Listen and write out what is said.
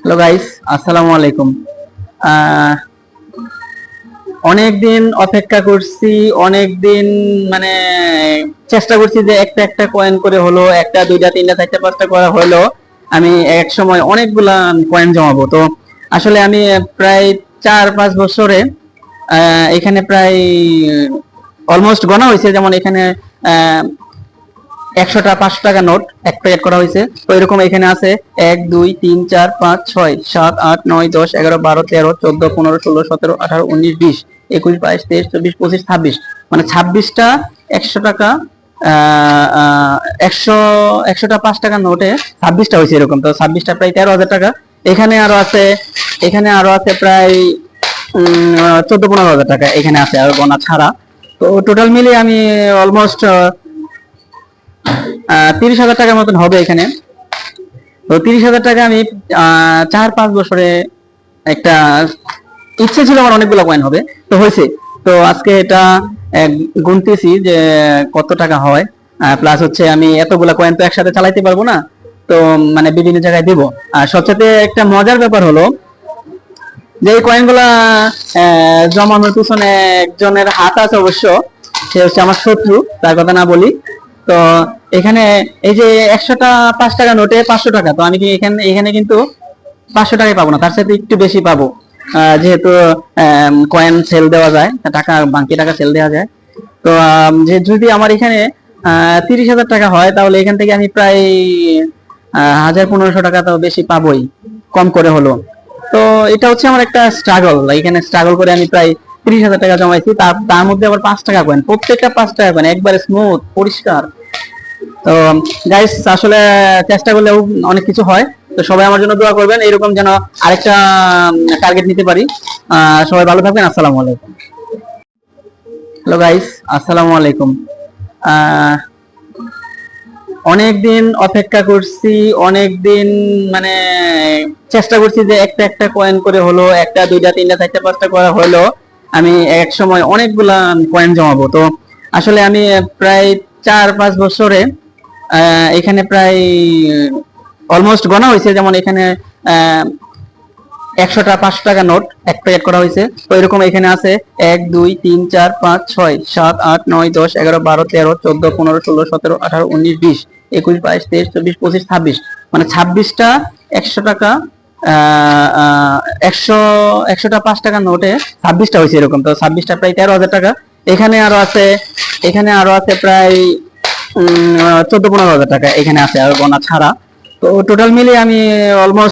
Hello guys, আসসালামু আলাইকুম। আহ, অনেক দিন অপেক্ষা করছি, অনেক দিন মানে চেষ্টা করছি যে একটা একটা কয়েন করে হলো, একটা দুইটা তিনটা চারটা পাঁচটা করা হলো আমি এক সময় অনেকগুলা কয়েন জমাবো। তো আসলে আমি প্রায় 4-5 বছরে এখানে প্রায় অলমোস্ট গোনা হয়েছে। যেমন এখানে 100টা 500 টাকা নোট এক প্যাকেট করা হয়েছে। তো এরকম এখানে আছে 1 2 3 4 5 6 7 8 9 10 11 12 13 14 15 16 17 18 19 20 21 22 23 24 25 26 মানে 26টা 100 টাকা, একশোটা 5 টাকা নোটে 26টা হয়েছে এরকম। তো 26টা প্রায় 13,000 টাকা। এখানে আরো আছে, প্রায় 14-15 হাজার টাকা এখানে আছে আর গোনা ছাড়া। তো টোটাল মিলিয়ে আমি অলমোস্ট 30,000 টাকার মতন হবে এখানে। তো 30,000 টাকা আমি 4-5 বছরে একটা ইচ্ছে ছিল আমার অনেকগুলো কয়েন হবে, তো হয়েছে। তো আজকে এটা গুনতেছি যে কত টাকা হয়। প্লাস হচ্ছে আমি এতগুলা কয়েন তো একসাথে চালাইতে পারবো না, তো মানে বিভিন্ন জায়গায় দেবো। আর সবচেয়ে একটা মজার ব্যাপার হলো যে এই কয়েনগুলা জমানোর পিছনে একজনের হাত আছে অবশ্য। সে হচ্ছে আমার শত্রু, তার কথা না বলি। তো এখানে এই যে 100টা 5 টাকা নোটে 500 টাকা, তো আমি কি এখানে এখানে কিন্তু 500 টাকায় পাবো না, তার সাথে একটু বেশি পাবো। যেহেতু কয়েন সেল দেওয়া যায়, টাকা বাকি টাকা সেল দেওয়া যায়। তো যে যদি আমার এখানে 30,000 টাকা হয়, তাহলে এখান থেকে আমি প্রায় 1,000-1,500 টাকা তো বেশি পাবোই, কম করে হলো। তো এটা হচ্ছে আমার একটা স্ট্রাগল। এখানে স্ট্রাগল করে আমি প্রায় 30,000 টাকা জমাইছি। তার মধ্যে আবার 5 টাকা কয়েন, প্রত্যেকটা 5 টাকা কয়েন একবারে স্মুথ পরিষ্কার। তো গাইস, আসলে চেষ্টা করলেও অনেক কিছু হয়। তো সবাই আমার জন্য দোয়া করবেন, এরকম যেন আরেকটা টার্গেট নিতে পারি। সবাই ভালো থাকবেন। আসসালামু আলাইকুম। হ্যালো গাইস, আসসালামু আলাইকুম। আহ, অনেক দিন অপেক্ষা করছি, অনেক দিন মানে চেষ্টা করছি যে একটা একটা কয়েন করে হলো, একটা দুইটা তিনটা চারটা পাঁচটা করা হলো আমি এক সময় অনেকগুলা কয়েন জমাবো। তো আসলে আমি প্রায় 4-5 বছরে এখানে প্রায় অলমোস্ট গোনা হয়েছে। যেমন এখানে 100টা 500 টাকা নোট এক প্যাকেট করা হয়েছে। তো এরকম এখানে আছে 1 2 3 4 5 6 7 8 9 10 11 12 13 14 15 16 17 18 19 20 21 22 23 24 25 26 মানে 26টা 100 টাকা, একশো 100টা 5 টাকা নোটে 26টা হয়েছে এরকম। তো 26টা প্রায় 13,000 টাকা। এখানে আরো আছে, প্রায় 14-15 হাজার টাকা এখানে আছে আর গোনা ছাড়া। তো টোটাল মিলিয়ে আমি অলমোস্ট